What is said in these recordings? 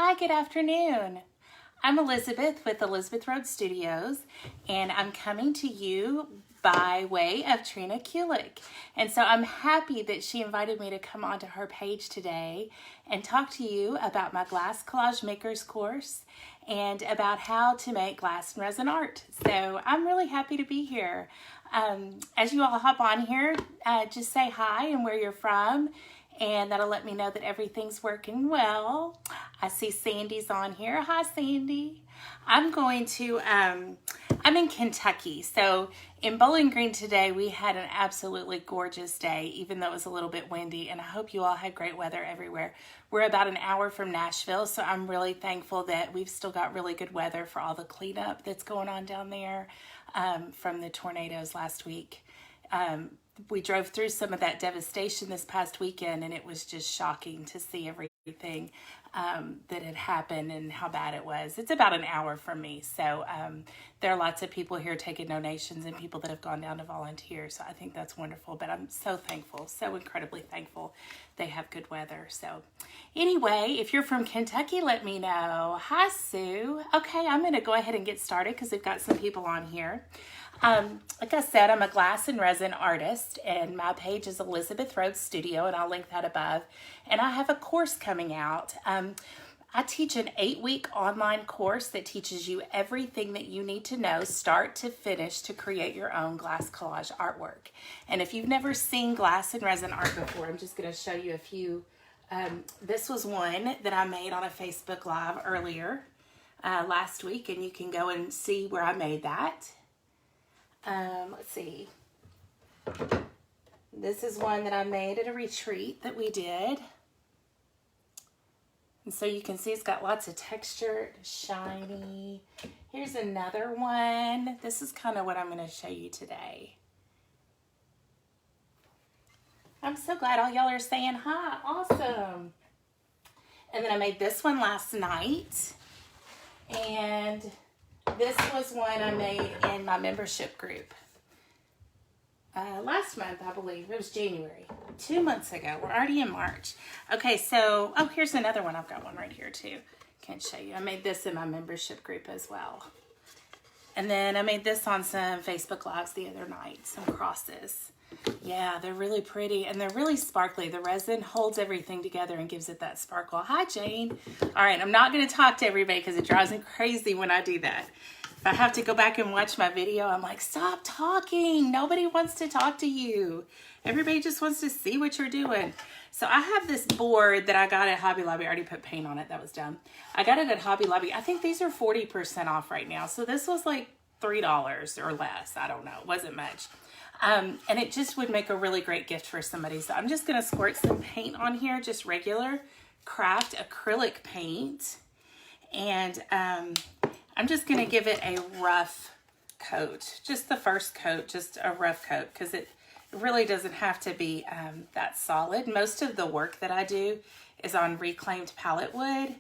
Hi, good afternoon. I'm Elizabeth with Elizabeth Rhodes Studios, and I'm coming to you by way of Trina Kulik. And so I'm happy that she invited me to come onto her page today and talk to you about my Glass Collage Makers course and about how to make glass and resin art. So I'm really happy to be here. As you all hop on here, just say hi and where you're from, and that'll let me know that everything's working well. I see Sandy's on here. Hi, Sandy. I'm in Kentucky. So in Bowling Green today, we had an absolutely gorgeous day, even though it was a little bit windy, and I hope you all had great weather everywhere. We're about an hour from Nashville, so I'm really thankful that we've still got really good weather for all the cleanup that's going on down there from the tornadoes last week. We drove through some of that devastation this past weekend, and it was just shocking to see everything that had happened and how bad it was. It's about an hour from me, so there are lots of people here taking donations and people that have gone down to volunteer, so I think that's wonderful. But I'm so thankful, so incredibly thankful they have good weather. So anyway, if you're from Kentucky, let me know. Hi, Sue. Okay, I'm going to go ahead and get started because we've got some people on here. Like I said, I'm a glass and resin artist, and my page is Elizabeth Rhodes Studio, and I'll link that above. And I have a course coming out. I teach an 8-week online course that teaches you everything that you need to know, start to finish, to create your own glass collage artwork. And if you've never seen glass and resin art before, I'm just going to show you a few. This was one that I made on a Facebook Live earlier last week, and you can go and see where I made that. Let's see. This is one that I made at a retreat that we did. And so you can see it's got lots of texture, shiny. Here's another one. This is kind of what I'm going to show you today. I'm so glad all y'all are saying hi. Awesome. And then I made this one last night. And this was one I made in my membership group last month, I believe. It was January, 2 months ago. We're already in March. Okay, so, here's another one. I've got one right here too. Can't show you. I made this in my membership group as well. And then I made this on some Facebook Lives the other night, some crosses. Yeah, they're really pretty and they're really sparkly. The resin holds everything together and gives it that sparkle. Hi, Jane. All right, I'm not going to talk to everybody because it drives me crazy when I do that. If I have to go back and watch my video, I'm like, stop talking. Nobody wants to talk to you. Everybody just wants to see what you're doing. So I have this board that I got at Hobby Lobby. I already put paint on it. That was dumb. I got it at Hobby Lobby. I think these are 40% off right now. So this was like $3 or less. I don't know. It wasn't much. And it just would make a really great gift for somebody. So I'm just going to squirt some paint on here, just regular craft acrylic paint. And I'm just going to give it a rough coat, just the first coat, just a rough coat, because it really doesn't have to be that solid. Most of the work that I do is on reclaimed pallet wood.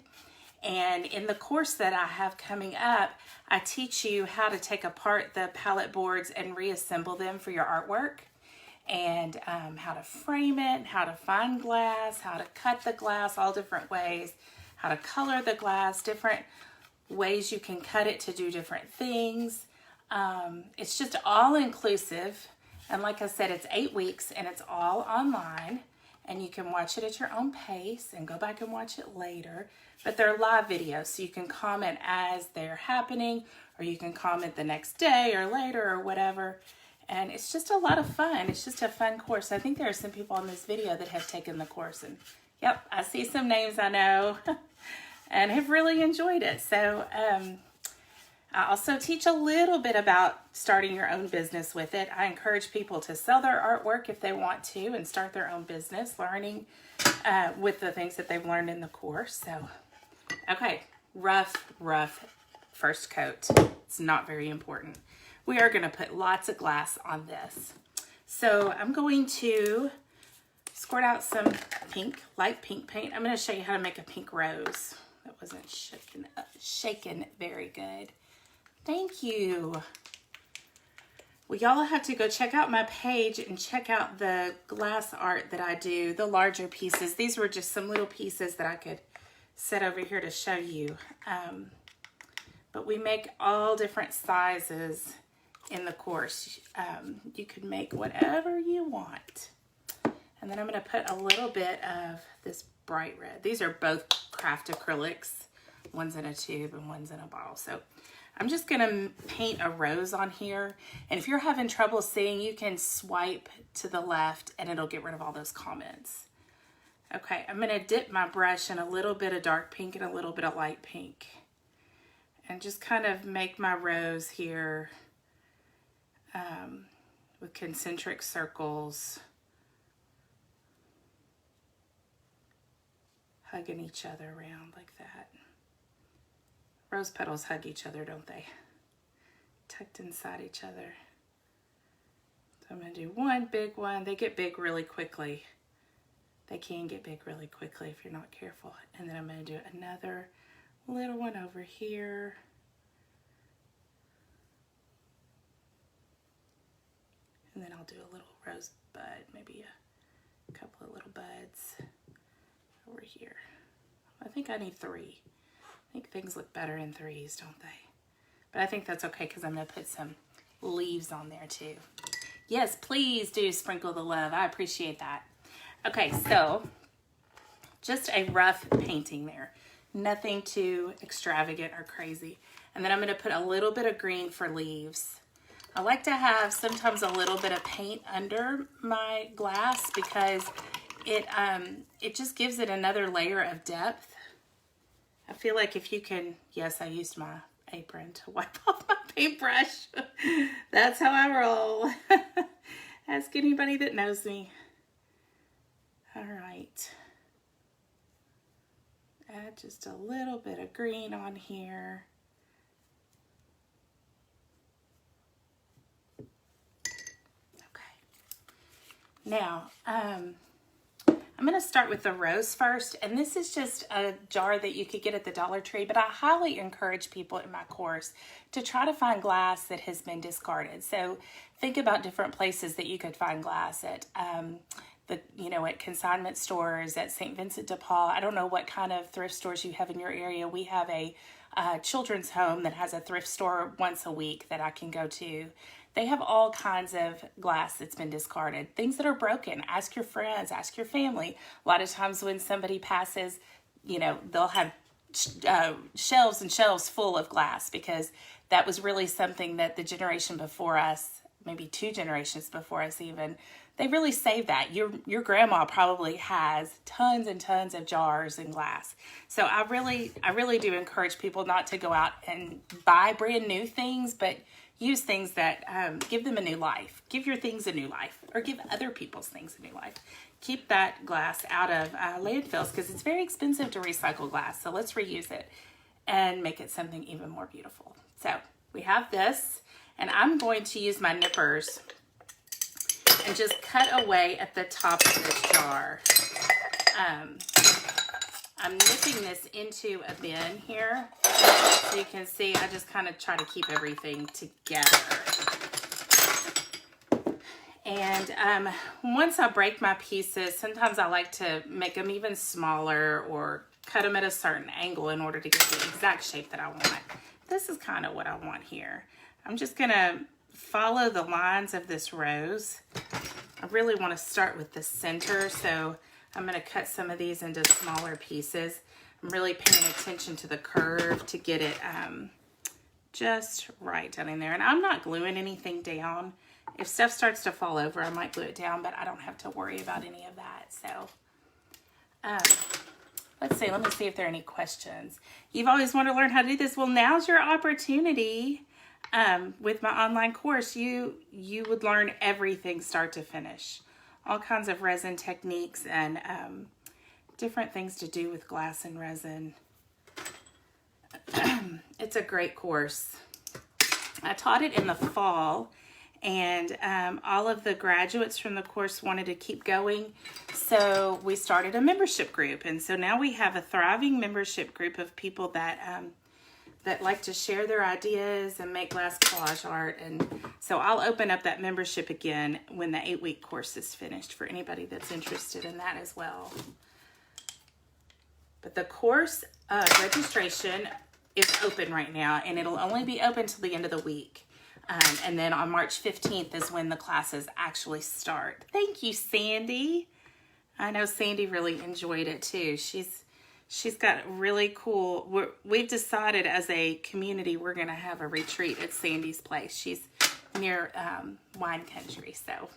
And in the course that I have coming up, I teach you how to take apart the pallet boards and reassemble them for your artwork, and how to frame it, how to find glass, how to cut the glass all different ways, how to color the glass, different ways you can cut it to do different things. It's just all inclusive. And like I said, it's 8 weeks and it's all online, and you can watch it at your own pace and go back and watch it later. But they're live videos, so you can comment as they're happening, or you can comment the next day or later or whatever. And it's just a lot of fun. It's just a fun course. I think there are some people on this video that have taken the course, and yep, I see some names I know and have really enjoyed it. So I also teach a little bit about starting your own business with it. I encourage people to sell their artwork if they want to and start their own business, learning with the things that they've learned in the course. So, okay, rough first coat. It's not very important. We are going to put lots of glass on this. So I'm going to squirt out some pink, light pink paint. I'm going to show you how to make a pink rose. That wasn't shaken very good. Thank you. Well, y'all have to go check out my page and check out the glass art that I do, the larger pieces. These were just some little pieces that I could set over here to show you. But we make all different sizes in the course. You could make whatever you want. And then I'm going to put a little bit of this bright red. These are both craft acrylics. One's in a tube and one's in a bottle. So I'm just going to paint a rose on here. And if you're having trouble seeing, you can swipe to the left and it'll get rid of all those comments. Okay, I'm going to dip my brush in a little bit of dark pink and a little bit of light pink. And just kind of make my rose here with concentric circles, hugging each other around like that. Rose petals hug each other, don't they? Tucked inside each other. So I'm going to do one big one. They get big really quickly. They can get big really quickly if you're not careful. And then I'm going to do another little one over here. And then I'll do a little rose bud, maybe a couple of little buds over here. I think I need 3. I think things look better in 3s, don't they? But I think that's okay because I'm going to put some leaves on there too. Yes, please do sprinkle the love. I appreciate that. Okay, so just a rough painting there. Nothing too extravagant or crazy. And then I'm going to put a little bit of green for leaves. I like to have sometimes a little bit of paint under my glass because it just gives it another layer of depth. I feel like if you can, yes, I used my apron to wipe off my paintbrush. That's how I roll. Ask anybody that knows me. All right. Add just a little bit of green on here. Now, I'm going to start with the rose first, and this is just a jar that you could get at the Dollar Tree, but I highly encourage people in my course to try to find glass that has been discarded. So think about different places that you could find glass at, at consignment stores, at St. Vincent de Paul. I don't know what kind of thrift stores you have in your area. We have a children's home that has a thrift store once a week that I can go to. They have all kinds of glass that's been discarded, things that are broken. Ask your friends, ask your family. A lot of times when somebody passes, they'll have shelves and shelves full of glass because that was really something that the generation before us, maybe 2 generations before us even, they really saved that. Your grandma probably has tons and tons of jars and glass. So I really do encourage people not to go out and buy brand new things, but use things that give them a new life. Give your things a new life, or give other people's things a new life. Keep that glass out of landfills because it's very expensive to recycle glass. So let's reuse it and make it something even more beautiful. So we have this, and I'm going to use my nippers and just cut away at the top of this jar. I'm nipping this into a bin here. So you can see I just kind of try to keep everything together. And once I break my pieces, sometimes I like to make them even smaller or cut them at a certain angle in order to get the exact shape that I want. This is kind of what I want here. I'm just going to follow the lines of this rose. I really want to start with the center, so I'm going to cut some of these into smaller pieces. I'm really paying attention to the curve to get it just right down in there. And I'm not gluing anything down. If stuff starts to fall over, I might glue it down, but I don't have to worry about any of that. So let's see. Let me see if there are any questions. You've always wanted to learn how to do this. Well, now's your opportunity. With my online course, you would learn everything start to finish. All kinds of resin techniques and different things to do with glass and resin. It's a great course. I taught it in the fall, and all of the graduates from the course wanted to keep going, so we started a membership group. And so now we have a thriving membership group of people that like to share their ideas and make glass collage art. And so I'll open up that membership again when the 8-week course is finished for anybody that's interested in that as well. But the course registration is open right now, and it'll only be open till the end of the week. And then on March 15th is when the classes actually start. Thank you, Sandy. I know Sandy really enjoyed it too. She's got really cool, we've decided as a community we're going to have a retreat at Sandy's place. She's near wine country, so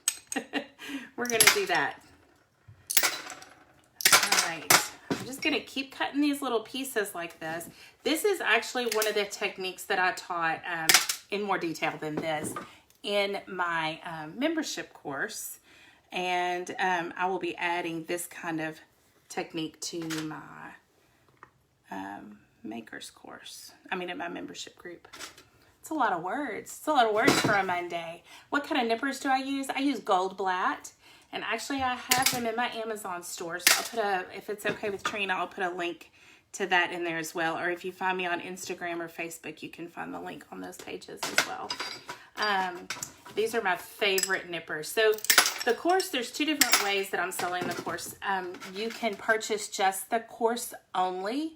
we're going to do that. All right. I'm just going to keep cutting these little pieces like this. This is actually one of the techniques that I taught in more detail than this in my membership course. And I will be adding this kind of technique to my maker's course. I mean, in my membership group. It's a lot of words. It's a lot of words for a Monday. What kind of nippers do I use? I use Goldblatt. And actually, I have them in my Amazon store. So I'll put if it's okay with Trina, I'll put a link to that in there as well. Or if you find me on Instagram or Facebook, you can find the link on those pages as well. These are my favorite nippers. So the course, there's two different ways that I'm selling the course. You can purchase just the course only,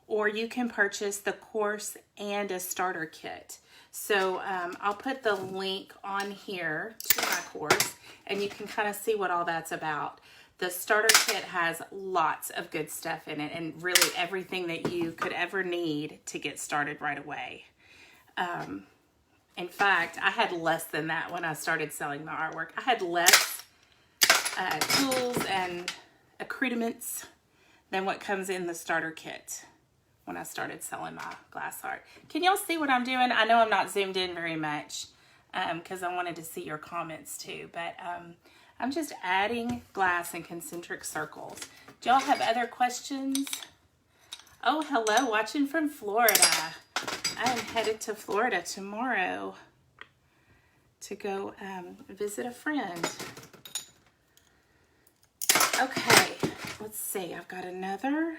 or you can purchase the course and a starter kit. So I'll put the link on here to my course, and you can kind of see what all that's about. The starter kit has lots of good stuff in it, and really everything that you could ever need to get started right away. In fact, I had less than that when I started selling my artwork. I had less tools and accoutrements than what comes in the starter kit when I started selling my glass art. Can y'all see what I'm doing? I know I'm not zoomed in very much because I wanted to see your comments too, but I'm just adding glass in concentric circles. Do y'all have other questions? Oh, hello, watching from Florida. I am headed to Florida tomorrow to go visit a friend. Okay, let's see. I've got another.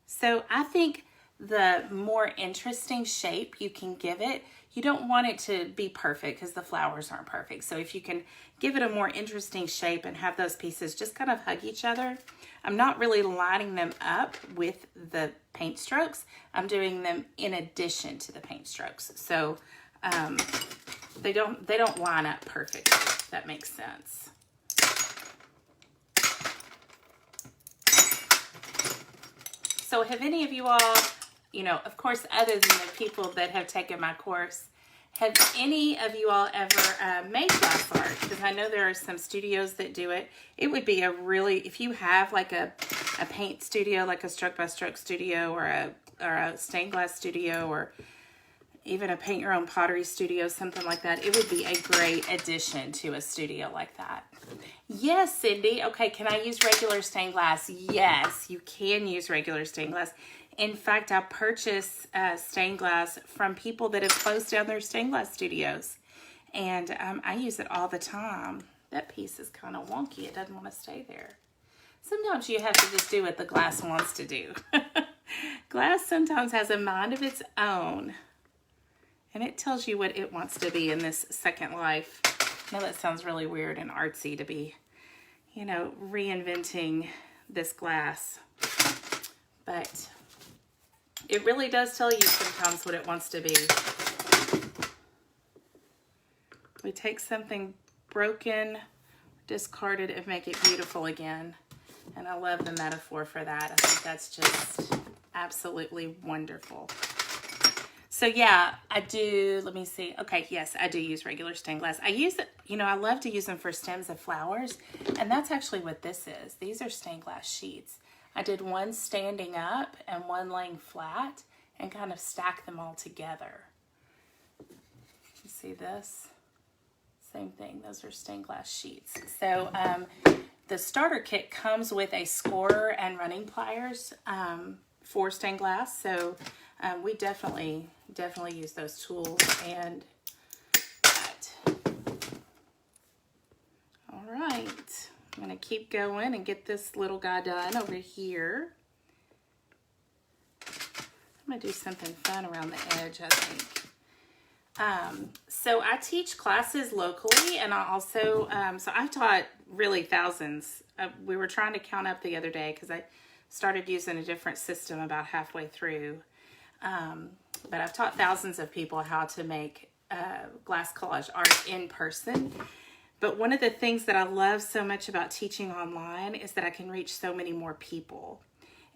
So I think the more interesting shape you can give it, you don't want it to be perfect because the flowers aren't perfect. So if you can give it a more interesting shape and have those pieces just kind of hug each other. I'm not really lining them up with the paint strokes. I'm doing them in addition to the paint strokes. So they don't line up perfectly, if that makes sense. So have any of you all, you know, of course, other than the people that have taken my course, have any of you all ever made glass art? Because I know there are some studios that do it. It would be a really, if you have like a paint studio, like a stroke by stroke studio, or a stained glass studio, or even a paint your own pottery studio, something like that, it would be a great addition to a studio like that. Yes, Cindy. Okay, can I use regular stained glass? Yes, you can use regular stained glass. In fact, I purchase stained glass from people that have closed down their stained glass studios. And I use it all the time. That piece is kind of wonky. It doesn't want to stay there. Sometimes you have to just do what the glass wants to do. Glass sometimes has a mind of its own. And it tells you what it wants to be in this second life. I know that sounds really weird and artsy to be, you know, reinventing this glass. But it really does tell you sometimes what it wants to be. We take something broken, discarded, and make it beautiful again. And I love the metaphor for that. I think that's just absolutely wonderful. So yeah, I do, let me see. Okay, yes, I do use regular stained glass. I use it, you know, I love to use them for stems of flowers. And that's actually what this is. These are stained glass sheets. I did one standing up and one laying flat and kind of stacked them all together. You see this? Same thing, those are stained glass sheets. So the starter kit comes with a scorer and running pliers for stained glass. So we definitely use those tools and that. All right, I'm gonna keep going and get this little guy done over here. I'm gonna do something fun around the edge, I think. So I teach classes locally, and I also, so I've taught really thousands. We were trying to count up the other day because started using a different system about halfway through. But I've taught thousands of people how to make glass collage art in person. But one of the things that I love so much about teaching online is that I can reach so many more people.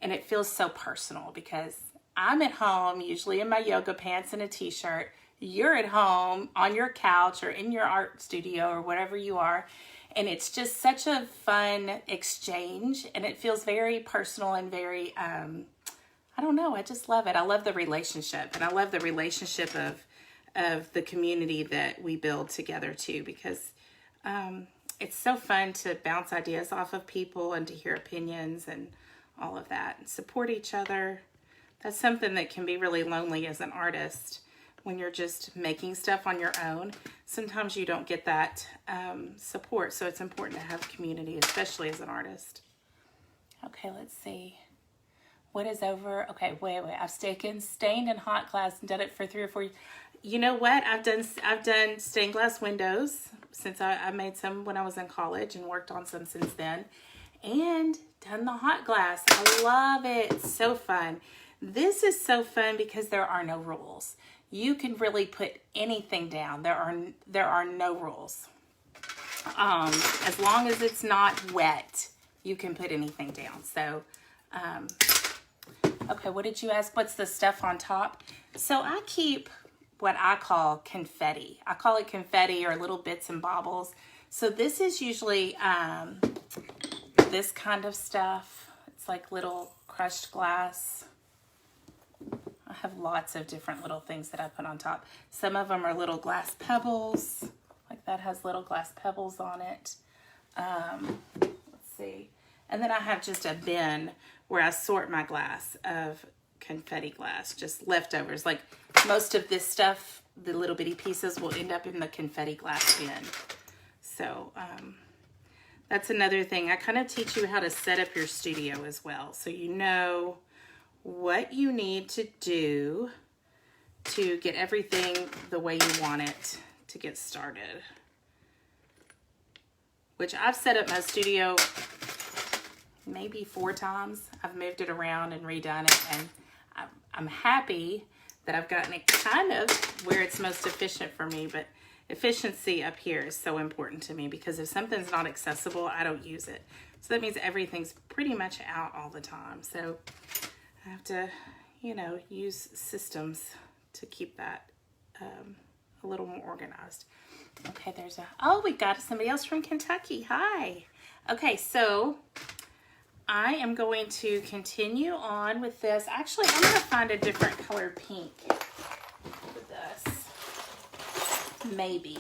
And it feels so personal because I'm at home, usually in my yoga pants and a t-shirt. You're at home on your couch or in your art studio or wherever you are. And it's just such a fun exchange. And it feels very personal and very, I don't know, I just love it. I love the relationship. And I love the relationship of the community that we build together too, because it's so fun to bounce ideas off of people and to hear opinions and all of that and support each other. That's something that can be really lonely as an artist when you're just making stuff on your own. Sometimes you don't get that support, so it's important to have community, especially as an artist. Okay, let's see. What is over? Okay, wait. I've taken stained and hot glass and done it for 3 or 4 years. You know what? I've done stained glass windows since I made some when I was in college and worked on some since then, and done the hot glass. I love it. It's so fun. This is so fun because there are no rules. You can really put anything down. There are no rules. As long as it's not wet, you can put anything down. So, okay, what did you ask? What's the stuff on top? So I keep what I call confetti. I call it confetti or little bits and baubles. So this is usually this kind of stuff. It's like little crushed glass. I have lots of different little things that I put on top. Some of them are little glass pebbles. Like that has little glass pebbles on it. Let's see. And then I have just a bin where I sort my glass of confetti glass, just leftovers. Like most of this stuff, the little bitty pieces will end up in the confetti glass bin. So that's another thing. I kind of teach you how to set up your studio as well, so you know what you need to do to get everything the way you want it to get started. Which I've set up my studio maybe 4 times. I've moved it around and redone it, and I'm happy that I've gotten it kind of where it's most efficient for me, but efficiency up here is so important to me because if something's not accessible, I don't use it. So that means everything's pretty much out all the time. So I have to, you know, use systems to keep that a little more organized. Okay, oh, we got somebody else from Kentucky. Hi. Okay, so I am going to continue on with this. Actually, I'm going to find a different colored pink with this. Maybe.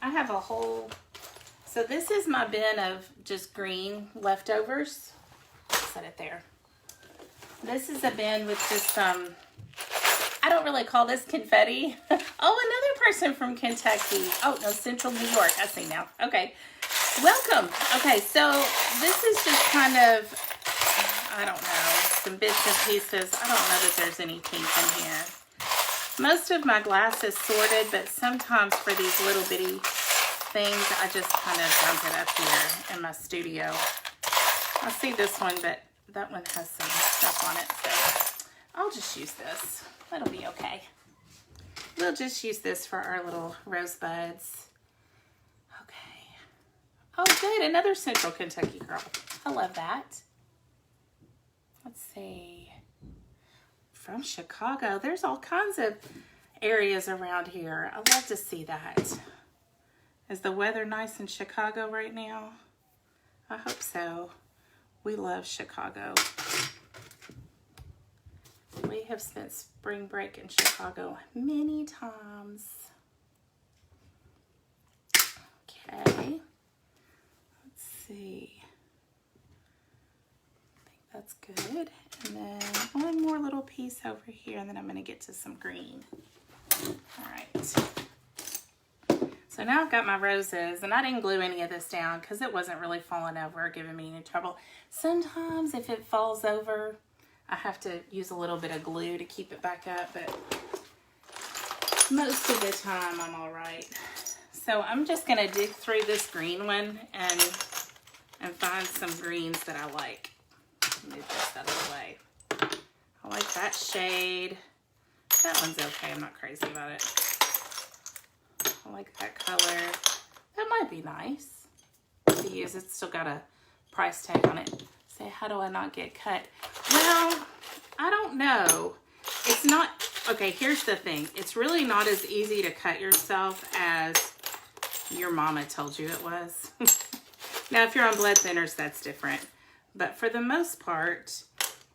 I have a whole, so this is my bin of just green leftovers. Set it there. This is a bin with just some, I don't really call this confetti. Oh, another person from Kentucky. Oh, no, Central New York. I see now. Okay. Welcome. Okay, so this is just kind of, I don't know, some bits and pieces. I don't know that there's any pink in here. Most of my glass is sorted, but sometimes for these little bitty things, I just kind of dump it up here in my studio. I see this one, but that one has some stuff on it, so I'll just use this. That'll be okay. We'll just use this for our little rosebuds. Okay. Oh, good. Another Central Kentucky girl. I love that. Let's see. From Chicago. There's all kinds of areas around here. I love to see that. Is the weather nice in Chicago right now? I hope so. We love Chicago. We have spent spring break in Chicago many times. Okay. Let's see. I think that's good. And then one more little piece over here, and then I'm going to get to some green. All right. So now I've got my roses, and I didn't glue any of this down because it wasn't really falling over or giving me any trouble. Sometimes if it falls over, I have to use a little bit of glue to keep it back up, but most of the time I'm all right. So I'm just gonna dig through this green one and find some greens that I like. Move this out of the way. I like that shade. That one's okay. I'm not crazy about it. I like that color. That might be nice to use. It's still got a price tag on it. Say, how do I not get cut? Well, I don't know. It's not, okay, here's the thing. It's really not as easy to cut yourself as your mama told you it was. Now, if you're on blood thinners, that's different. But for the most part,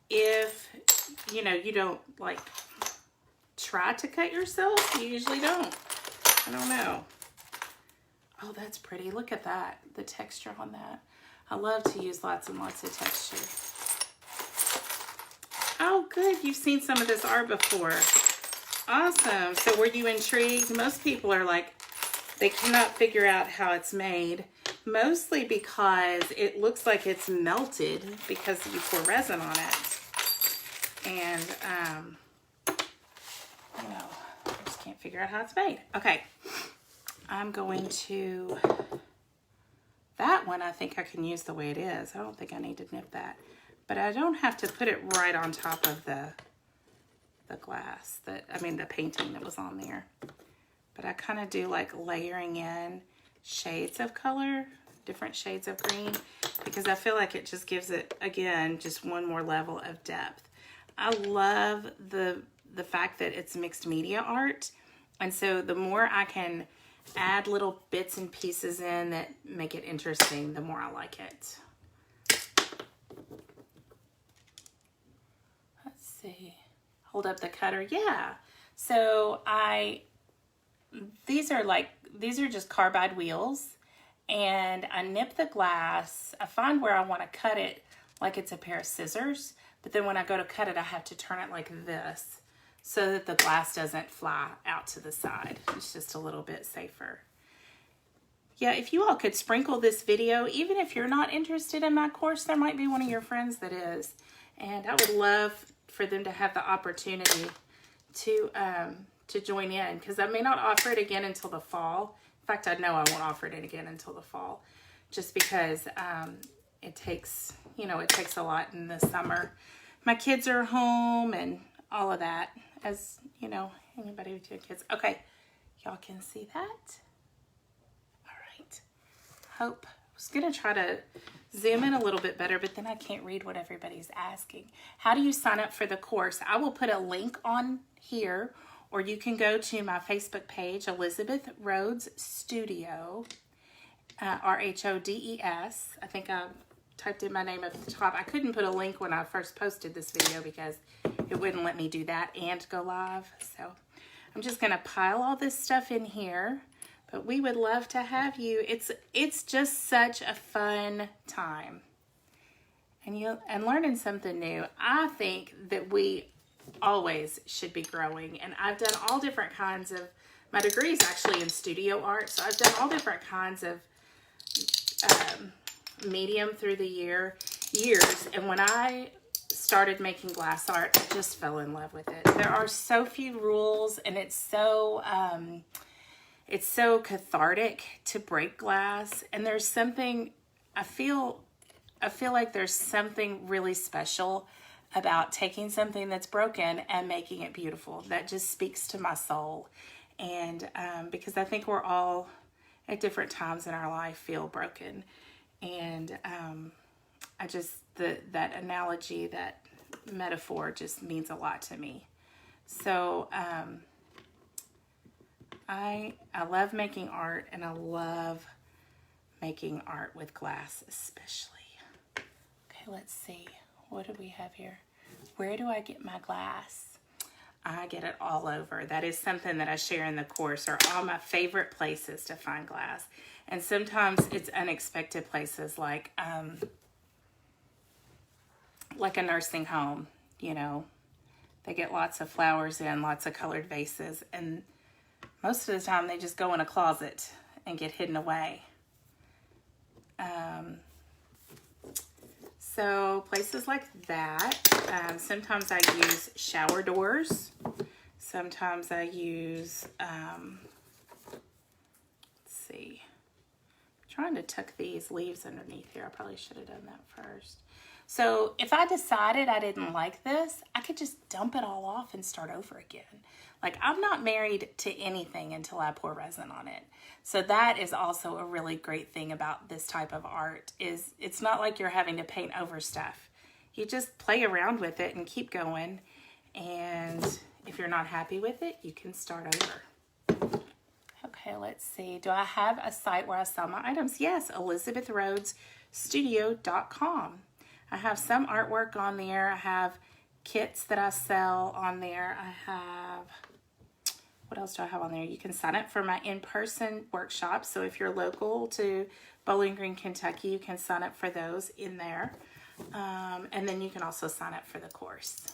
if, you know, you don't, like, try to cut yourself, you usually don't. I don't know. Oh, that's pretty. Look at that. The texture on that. I love to use lots and lots of texture. Oh, good. You've seen some of this art before. Awesome. So were you intrigued? Most people are like, they cannot figure out how it's made. Mostly because it looks like it's melted because you pour resin on it. And, you know, I just can't figure out how it's made. Okay. I'm going to, that one I think I can use the way it is. I don't think I need to nip that. But I don't have to put it right on top of the glass, the painting that was on there. But I kind of do like layering in shades of color, different shades of green, because I feel like it just gives it, again, just one more level of depth. I love the fact that it's mixed media art. And so the more I can add little bits and pieces in that make it interesting, the more I like it. Let's see. Hold up the cutter. Yeah. So these are just carbide wheels, and I nip the glass. I find where I want to cut it like it's a pair of scissors, but then when I go to cut it, I have to turn it like this so that the glass doesn't fly out to the side. It's just a little bit safer. Yeah, if you all could sprinkle this video, even if you're not interested in my course, there might be one of your friends that is. And I would love for them to have the opportunity to join in, because I may not offer it again until the fall. In fact, I know I won't offer it again until the fall, just because it takes a lot in the summer. My kids are home and all of that, as you know, anybody with your kids. Okay, y'all can see that. All right. I was gonna try to zoom in a little bit better, but then I can't read what everybody's asking. How do you sign up for the course? I will put a link on here, or you can go to my Facebook page, Elizabeth Rhodes Studio, R-H-O-D-E-S. I think I typed in my name at the top. I couldn't put a link when I first posted this video because it wouldn't let me do that and go live. So I'm just gonna pile all this stuff in here, but we would love to have you. It's just such a fun time, and learning something new. I think that we always should be growing, and I've done all different kinds of, my degree is actually in studio art, so I've done all different kinds of medium through the years, and when I started making glass art, I just fell in love with it. There are so few rules, and it's so cathartic to break glass, and there's something, I feel like there's something really special about taking something that's broken and making it beautiful. That just speaks to my soul. And because I think we're all at different times in our life feel broken. And I just, that analogy, that metaphor just means a lot to me. So I love making art, and I love making art with glass especially. Okay, let's see. What do we have here? Where do I get my glass? I get it all over. That is something that I share in the course, are all my favorite places to find glass. And sometimes it's unexpected places, like a nursing home, you know. They get lots of flowers in, lots of colored vases, and most of the time they just go in a closet and get hidden away. So places like that. Sometimes I use shower doors. Sometimes I use, let's see, I'm trying to tuck these leaves underneath here. I probably should have done that first. So if I decided I didn't like this, I could just dump it all off and start over again. Like, I'm not married to anything until I pour resin on it. So that is also a really great thing about this type of art, is it's not like you're having to paint over stuff. You just play around with it and keep going. And if you're not happy with it, you can start over. Okay, let's see. Do I have a site where I sell my items? Yes, ElizabethRhodesStudio.com. I have some artwork on there. I have kits that I sell on there. I have, what else do I have on there? You can sign up for my in-person workshops. So if you're local to Bowling Green, Kentucky, you can sign up for those in there. And then you can also sign up for the course.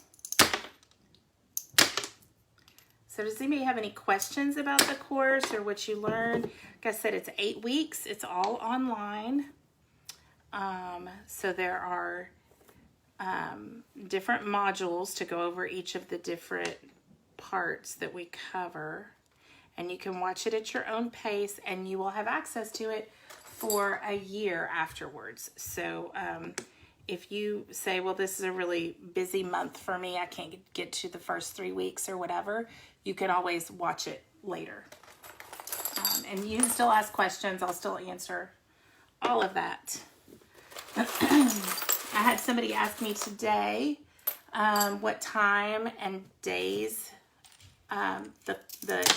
So does anybody have any questions about the course or what you learned? Like I said, it's 8 weeks. It's all online. So there are different modules to go over each of the different parts that we cover. And you can watch it at your own pace, and you will have access to it for a year afterwards. So if you say, well, this is a really busy month for me, I can't get to the first 3 weeks or whatever, you can always watch it later. And you can still ask questions. I'll still answer all of that. I had somebody ask me today what time and days the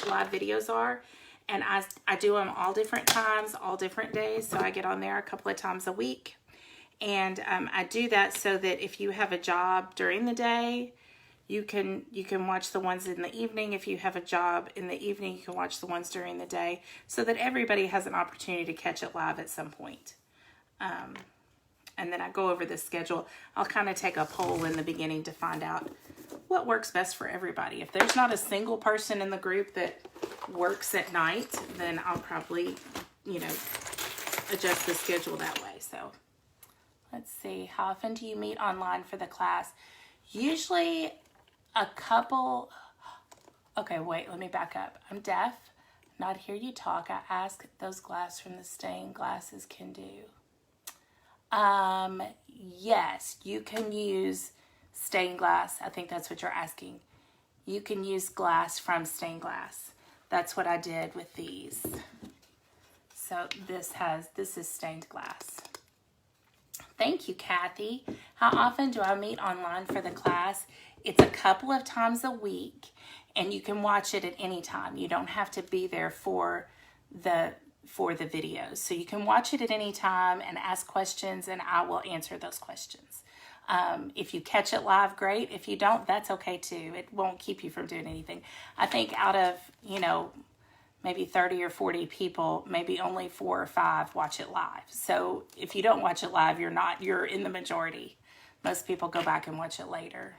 live videos are. And I do them all different times, all different days. So I get on there a couple of times a week. And I do that so that if you have a job during the day, you can watch the ones in the evening. If you have a job in the evening, you can watch the ones during the day, so that everybody has an opportunity to catch it live at some point. And then I go over the schedule. I'll kind of take a poll in the beginning to find out what works best for everybody. If there's not a single person in the group that works at night, then I'll probably, adjust the schedule that way. So let's see. How often do you meet online for the class? Usually a couple. Okay, wait, let me back up. I'm deaf, not hear you talk. I ask those glass from the stained glasses can do. Yes, you can use stained glass. I think that's what you're asking. You can use glass from stained glass. That's what I did with these. So this is stained glass. Thank you, Kathy. How often do I meet online for the class? It's a couple of times a week, and you can watch it at any time. You don't have to be there for the videos. So you can watch it at any time and ask questions, and I will answer those questions. If you catch it live, great. If you don't, that's okay too. It won't keep you from doing anything. I think out of, maybe 30 or 40 people, maybe only 4 or 5 watch it live. So if you don't watch it live, you're in the majority. Most people go back and watch it later.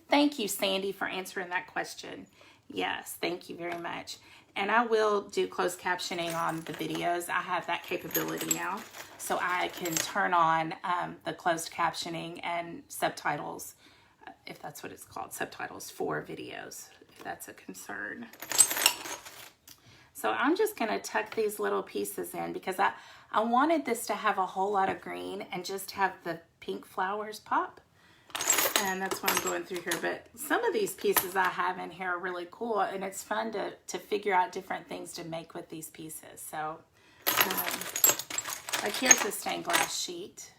Thank you, Sandy, for answering that question. Yes, thank you very much. And I will do closed captioning on the videos. I have that capability now. So I can turn on the closed captioning and subtitles, if that's what it's called, subtitles for videos, if that's a concern. So I'm just going to tuck these little pieces in because I wanted this to have a whole lot of green and just have the pink flowers pop. And that's what I'm going through here. But some of these pieces I have in here are really cool, and it's fun to figure out different things to make with these pieces. So like here's the stained glass sheet.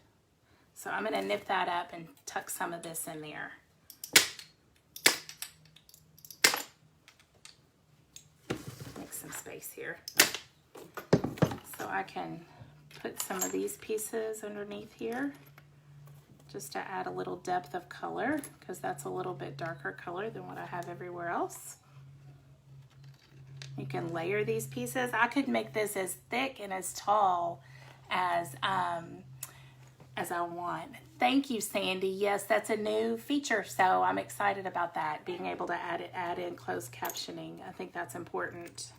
So I'm going to nip that up and tuck some of this in there. Make some space here. So I can put some of these pieces underneath here, just to add a little depth of color, because that's a little bit darker color than what I have everywhere else. You can layer these pieces. I could make this as thick and as tall as I want. Thank you, Sandy. Yes, that's a new feature, so I'm excited about that, being able to add in closed captioning. I think that's important.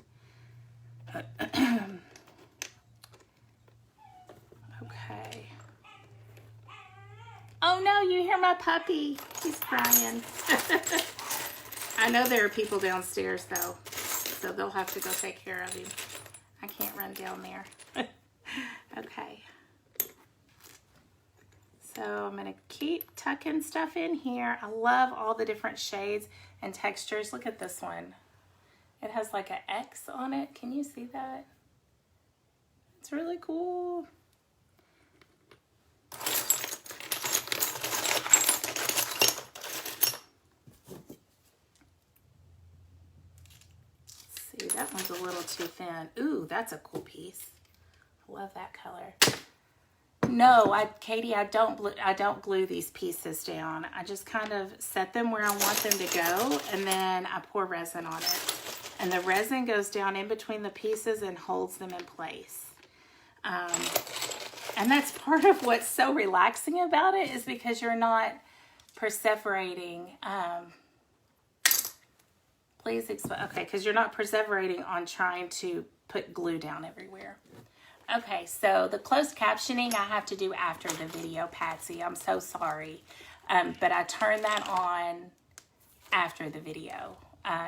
Okay. Oh no, you hear my puppy. He's crying. I know there are people downstairs though, so they'll have to go take care of him. I can't run down there. Okay. So I'm going to keep tucking stuff in here. I love all the different shades and textures. Look at this one. It has like an X on it. Can you see that? It's really cool. See, that one's a little too thin. Ooh, that's a cool piece. I love that color. No, Katie, I don't glue these pieces down. I just kind of set them where I want them to go, and then I pour resin on it. And the resin goes down in between the pieces and holds them in place. And that's part of what's so relaxing about it, is because you're not perseverating. Please explain. Okay, because you're not perseverating on trying to put glue down everywhere. Okay, so the closed captioning I have to do after the video, Patsy. I'm so sorry. But I turn that on after the video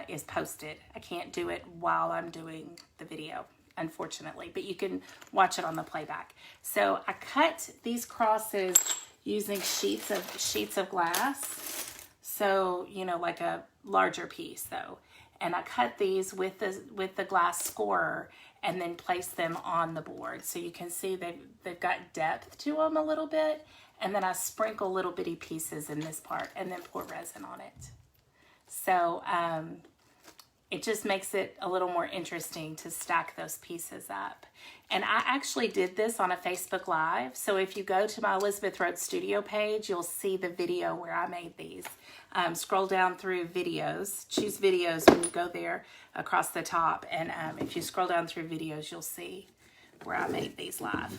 is posted. I can't do it while I'm doing the video, unfortunately. But you can watch it on the playback. So I cut these crosses using sheets of glass. So, you know, like a larger piece though. And I cut these with the glass scorer and then place them on the board. So you can see they've got depth to them a little bit. And then I sprinkle little bitty pieces in this part and then pour resin on it. So it just makes it a little more interesting to stack those pieces up. And I actually did this on a Facebook Live. So if you go to my Elizabeth Rhodes Studio page, you'll see the video where I made these. Scroll down through videos, choose videos when you go there across the top. And if you scroll down through videos, you'll see where I made these live.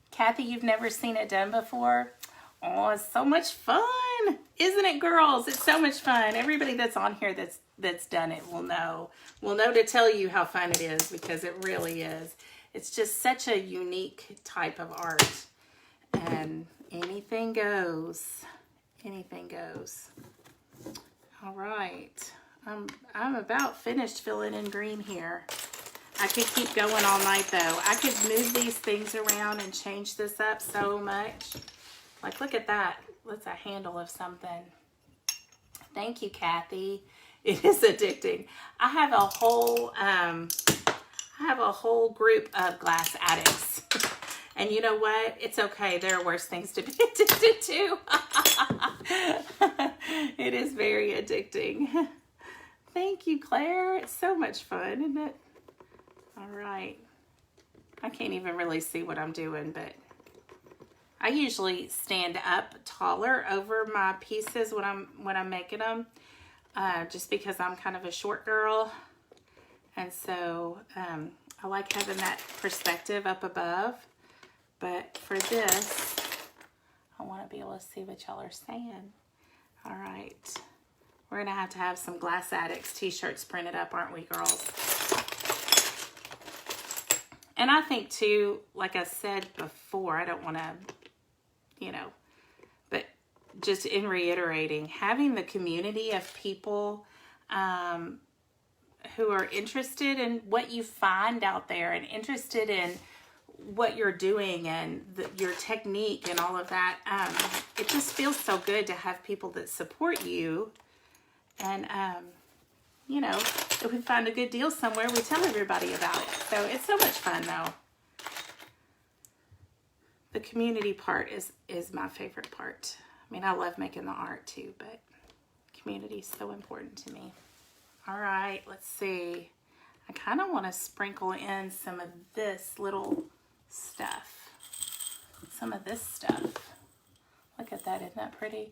Kathy, you've never seen it done before? Oh, it's so much fun. Isn't it, girls? It's so much fun. Everybody that's on here that's done it will know to tell you how fun it is, because it really is. It's just such a unique type of art. And anything goes. Anything goes. All right. I'm about finished filling in green here. I could keep going all night though. I could move these things around and change this up so much. Like, look at that. That's a handle of something. Thank you, Kathy. It is addicting. I have a whole group of glass addicts. And you know what? It's okay. There are worse things to be addicted to. It is very addicting. Thank you, Claire. It's so much fun, isn't it? All right. I can't even really see what I'm doing, but I usually stand up taller over my pieces when I'm making them, just because I'm kind of a short girl, and so I like having that perspective up above. But for this, I want to be able to see what y'all are saying. All right, we're gonna have to have some Glass Addicts t-shirts printed up, aren't we, girls? And I think too, like I said before, I don't want to, you know, but just in reiterating, having the community of people who are interested in what you find out there and interested in what you're doing and your technique and all of that, it just feels so good to have people that support you. And, you know, if we find a good deal somewhere, we tell everybody about it. So it's so much fun though. The community part is my favorite part. I mean, I love making the art too, but community is so important to me. All right, let's see. I kind of want to sprinkle in some of this little stuff. Some of this stuff. Look at that, isn't that pretty?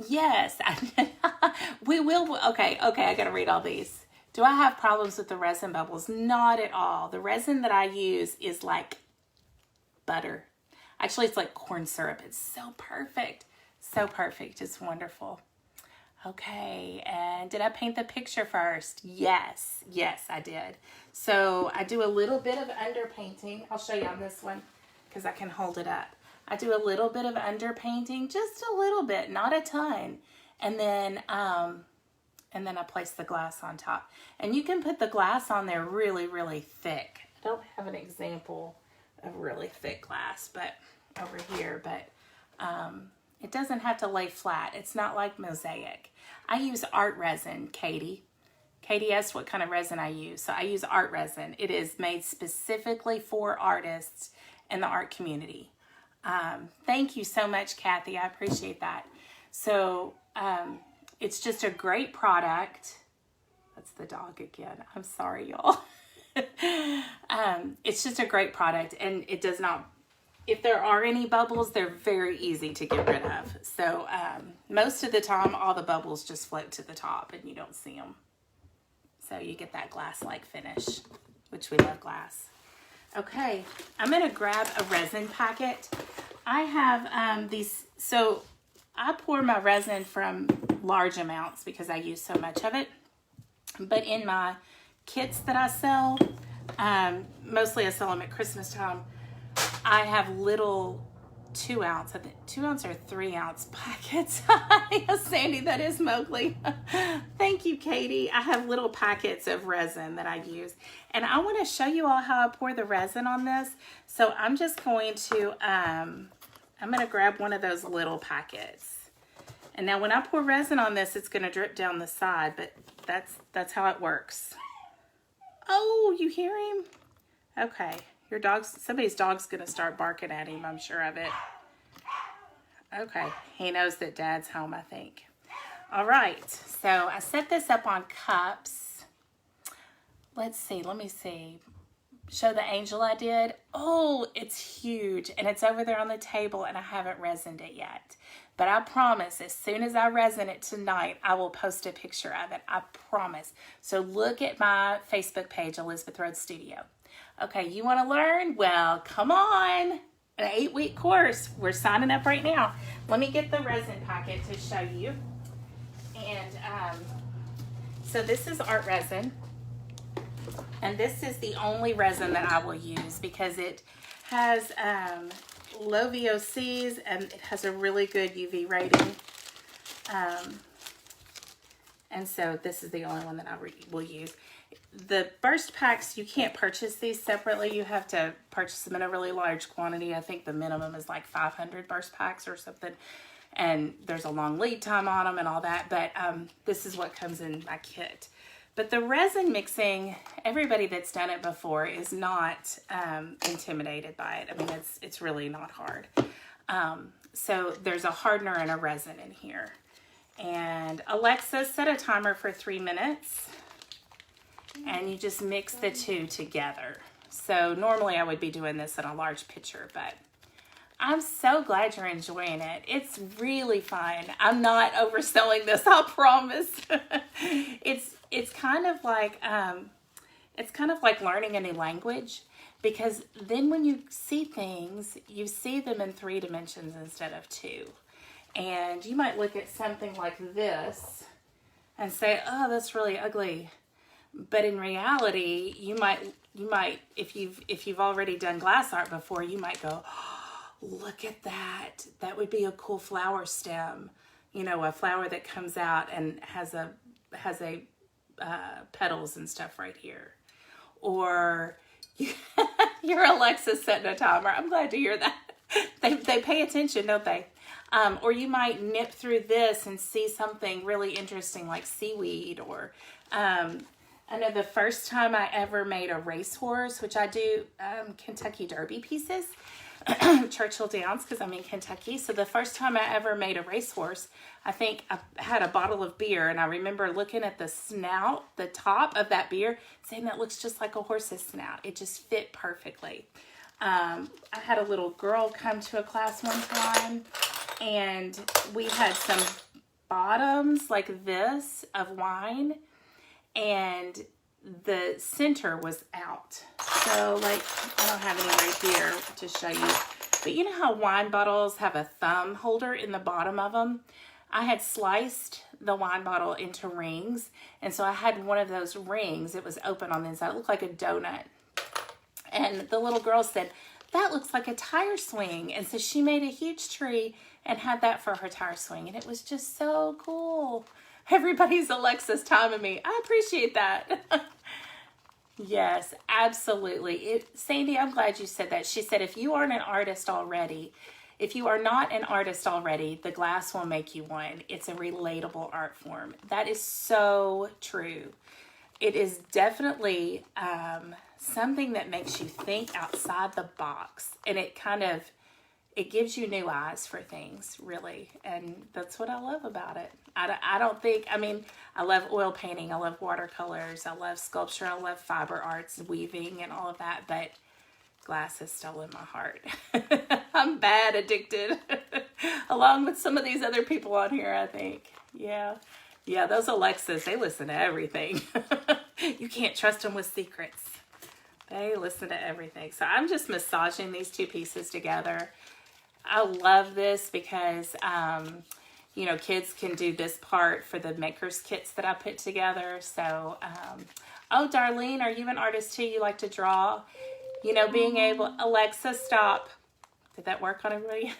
Yes, we will. Okay, I gotta read all these. Do I have problems with the resin bubbles? Not at all. The resin that I use is like butter. Actually, it's like corn syrup. It's so perfect. So perfect. It's wonderful. Okay, and did I paint the picture first? Yes, I did. So I do a little bit of underpainting. I'll show you on this one because I can hold it up. I do a little bit of underpainting, just a little bit, not a ton. And then I place the glass on top. And you can put the glass on there really, really thick. I don't have an example of really thick glass, but over here, but it doesn't have to lay flat. It's not like mosaic. I use art resin, Katie. Katie asked what kind of resin I use. So I use art resin. It is made specifically for artists in the art community. Thank you so much, Kathy. I appreciate that. So it's just a great product. That's the dog again. I'm sorry, y'all. It's just a great product, and it does not, if there are any bubbles, they're very easy to get rid of. So most of the time, all the bubbles just float to the top and you don't see them. So you get that glass-like finish, which we love glass. Okay, I'm gonna grab a resin packet. I have these, so I pour my resin from large amounts because I use so much of it. But in my kits that I sell, mostly I sell them at Christmas time, I have little 2 ounce, I think 2 ounce or 3 ounce packets. Yes, Sandy, that is Mowgli. Thank you, Katie. I have little packets of resin that I use. And I want to show you all how I pour the resin on this. So I'm just going to, I'm going to grab one of those little packets. And now when I pour resin on this, it's going to drip down the side, but that's how it works. Oh, you hear him? Okay. Your dog's, somebody's dog's going to start barking at him, I'm sure of it. Okay. He knows that Dad's home, I think. All right. So I set this up on cups. Let's see. Let me see. Show the angel I did. Oh, it's huge. And it's over there on the table, and I haven't resined it yet. But I promise, as soon as I resin it tonight, I will post a picture of it. I promise. So look at my Facebook page, Elizabeth Rhodes Studio. Okay, you want to learn? Well, come on. An 8-week course. We're signing up right now. Let me get the resin packet to show you. And so this is art resin. And this is the only resin that I will use because it has low VOCs and it has a really good UV rating. And so this is the only one that I will use. The burst packs, you can't purchase these separately. You have to purchase them in a really large quantity. I think the minimum is like 500 burst packs or something. And there's a long lead time on them and all that. But this is what comes in my kit. But the resin mixing, everybody that's done it before is not intimidated by it. I mean, it's really not hard. So there's a hardener and a resin in here. And Alexa, set a timer for 3 minutes. And you just mix the two together. So normally I would be doing this in a large pitcher, but I'm so glad you're enjoying it. It's really fun. I'm not overselling this, I promise. It's kind of like learning a new language, because then when you see things, you see them in 3 dimensions instead of 2. And you might look at something like this and say, "Oh, that's really ugly." But in reality, you might if you've already done glass art before, you might go, "Oh, look at that. That would be a cool flower stem. You know, a flower that comes out and has a petals and stuff right here." Or your Alexa setting a timer. I'm glad to hear that. They pay attention, don't they? Or you might nip through this and see something really interesting like seaweed. Or I know the first time I ever made a racehorse, which I do Kentucky Derby pieces, Churchill Downs, because I'm in Kentucky. So the first time I ever made a racehorse, I think I had a bottle of beer, and I remember looking at the snout, the top of that beer, saying that looks just like a horse's snout. It just fit perfectly. I had a little girl come to a class one time, and we had some bottoms like this of wine, and the center was out. So like, I don't have any right here to show you, but you know how wine bottles have a thumb holder in the bottom of them? I had sliced the wine bottle into rings, and so I had one of those rings. It was open on the inside. It looked like a donut. And the little girl said, "That looks like a tire swing." And so she made a huge tree and had that for her tire swing. And it was just so cool. Everybody's Alexa's timing me. I appreciate that. Yes, absolutely. Sandy, I'm glad you said that. She said, if you aren't an artist already, if you are not an artist already, the glass will make you one. It's a relatable art form. That is so true. It is definitely something that makes you think outside the box, and it gives you new eyes for things, really. And that's what I love about it. I don't think, I mean, I love oil painting. I love watercolors. I love sculpture. I love fiber arts, weaving, and all of that. But glass has stolen my heart. I'm bad addicted. Along with some of these other people on here, I think. Yeah. Yeah, those Alexas, they listen to everything. You can't trust them with secrets. They listen to everything. So I'm just massaging these two pieces together. I love this because, you know, kids can do this part for the maker's kits that I put together. So, oh, Darlene, are you an artist too? You like to draw? You know, being able, Alexa, stop. Did that work on everybody?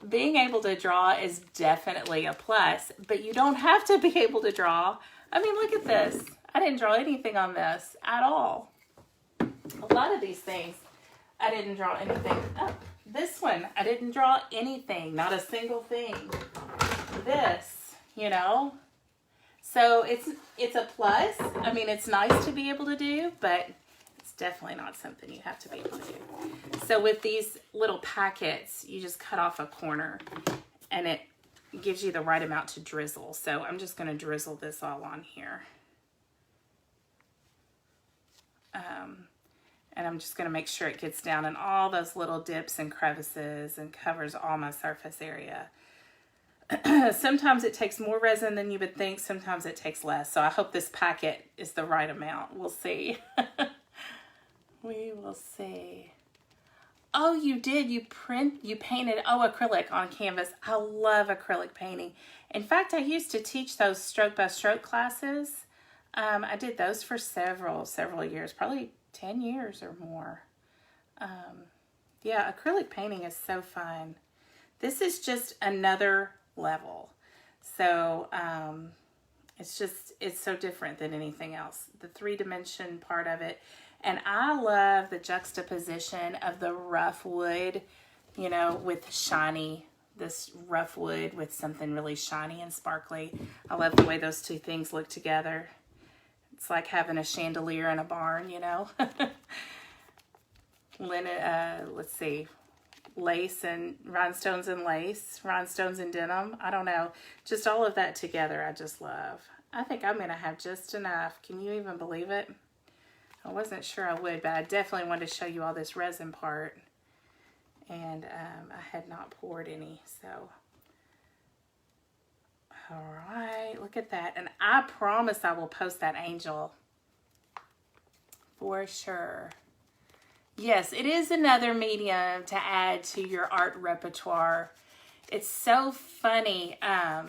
Being able to draw is definitely a plus, but you don't have to be able to draw. I mean, look at this. I didn't draw anything on this at all. A lot of these things, I didn't draw anything. Oh, this one, I didn't draw anything, not a single thing. This, you know. So it's a plus. I mean, it's nice to be able to do, but it's definitely not something you have to be able to do. So with these little packets, you just cut off a corner and it gives you the right amount to drizzle. So I'm just going to drizzle this all on here. And I'm just going to make sure it gets down in all those little dips and crevices and covers all my surface area. Sometimes it takes more resin than you would think. Sometimes it takes less. So I hope this packet is the right amount. We'll see. We will see. Oh, you did. You painted, acrylic on canvas. I love acrylic painting. In fact, I used to teach those stroke by stroke classes. I did those for several years, probably 10 years or more. Yeah, acrylic painting is so fun. This is just another level. So it's so different than anything else. The 3-dimension part of it. And I love the juxtaposition of the rough wood, you know, with this rough wood with something really shiny and sparkly. I love the way those two things look together. It's like having a chandelier in a barn, you know. Let's see, lace and rhinestones and lace, rhinestones and denim. I don't know. Just all of that together, I just love. I think I'm going to have just enough. Can you even believe it? I wasn't sure I would, but I definitely wanted to show you all this resin part. And I had not poured any, so. All right, look at that. And I promise I will post that angel for sure. Yes, it is another medium to add to your art repertoire. It's so funny how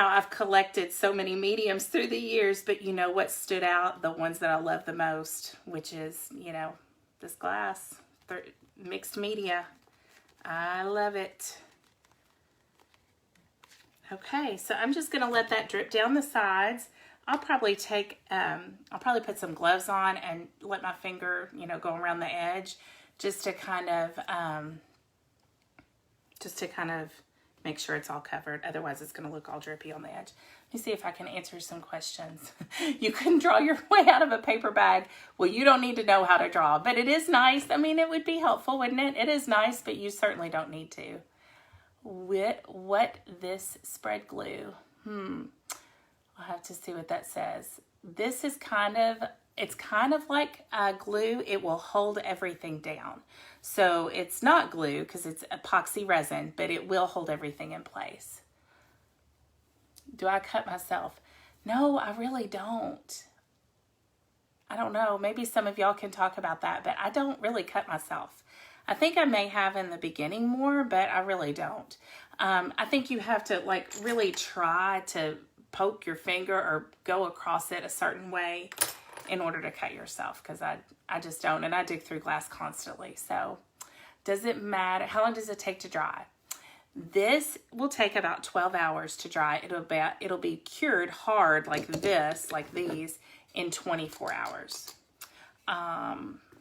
I've collected so many mediums through the years, but you know what stood out? The ones that I love the most, which is, you know, this glass, mixed media. I love it. Okay, so I'm just going to let that drip down the sides. I'll probably put some gloves on and let my finger, you know, go around the edge just to kind of make sure it's all covered. Otherwise, it's going to look all drippy on the edge. Let me see if I can answer some questions. You couldn't draw your way out of a paper bag. Well, you don't need to know how to draw, but it is nice. I mean, it would be helpful, wouldn't it? It is nice, but you certainly don't need to. What this spread glue? I'll have to see what that says. This is it's kind of like glue. It will hold everything down. So it's not glue because it's epoxy resin, but it will hold everything in place. Do I cut myself? No, I really don't. I don't know. Maybe some of y'all can talk about that, but I don't really cut myself. I think I may have in the beginning more, but I really don't. I think you have to like really try to poke your finger or go across it a certain way in order to cut yourself, because I just don't, and I dig through glass constantly. So does it matter? How long does it take to dry? This will take about 12 hours to dry. It'll be cured hard like this, like these, in 24 hours.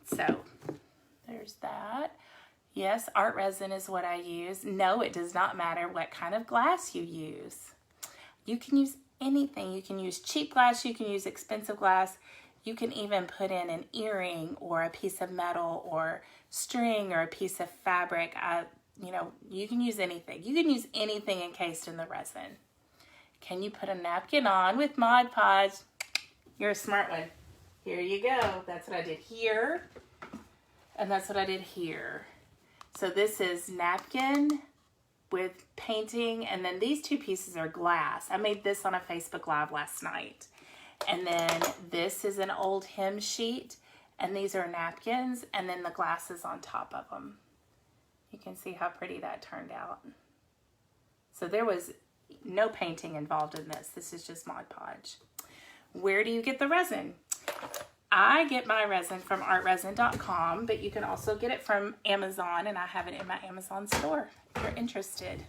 So there's that. Yes, art resin is what I use. No, it does not matter what kind of glass you use. You can use anything. You can use cheap glass, you can use expensive glass. You can even put in an earring or a piece of metal or string or a piece of fabric. You know, you can use anything. You can use anything encased in the resin. Can you put a napkin on with Mod Podge? You're a smart one. Here you go. That's what I did here. And that's what I did here. So this is napkin with painting. And then these two pieces are glass. I made this on a Facebook Live last night. And then this is an old hem sheet. And these are napkins. And then the glass is on top of them. You can see how pretty that turned out. So there was no painting involved in this. This is just Mod Podge. Where do you get the resin? I get my resin from artresin.com, but you can also get it from Amazon, and I have it in my Amazon store if you're interested.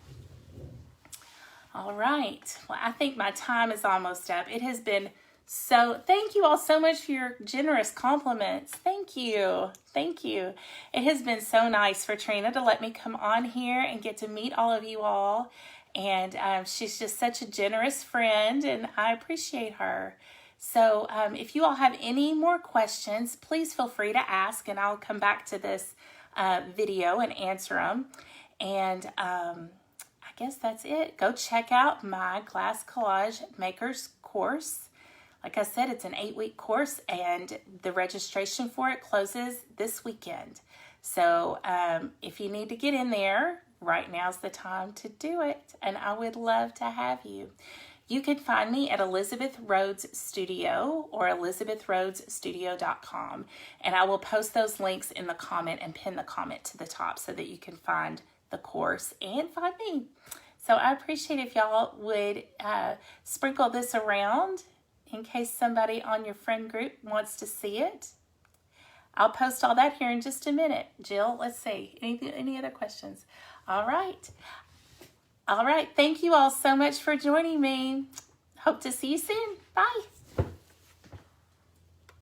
All right. Well, I think my time is almost up. It has been so, thank you all so much for your generous compliments. Thank you. Thank you. It has been so nice for Trina to let me come on here and get to meet all of you all. And she's just such a generous friend, and I appreciate her. So if you all have any more questions, please feel free to ask, and I'll come back to this video and answer them. And I guess that's it. Go check out my Glass Collage Makers course. Like I said, it's an 8-week course, and the registration for it closes this weekend. So if you need to get in there, right now's the time to do it, and I would love to have you. You can find me at Elizabeth Rhodes Studio or elizabethrhodesstudio.com, and I will post those links in the comment and pin the comment to the top so that you can find the course and find me. So I appreciate if y'all would sprinkle this around in case somebody on your friend group wants to see it. I'll post all that here in just a minute. Jill, let's see. Any other questions? All right. All right. Thank you all so much for joining me. Hope to see you soon. Bye.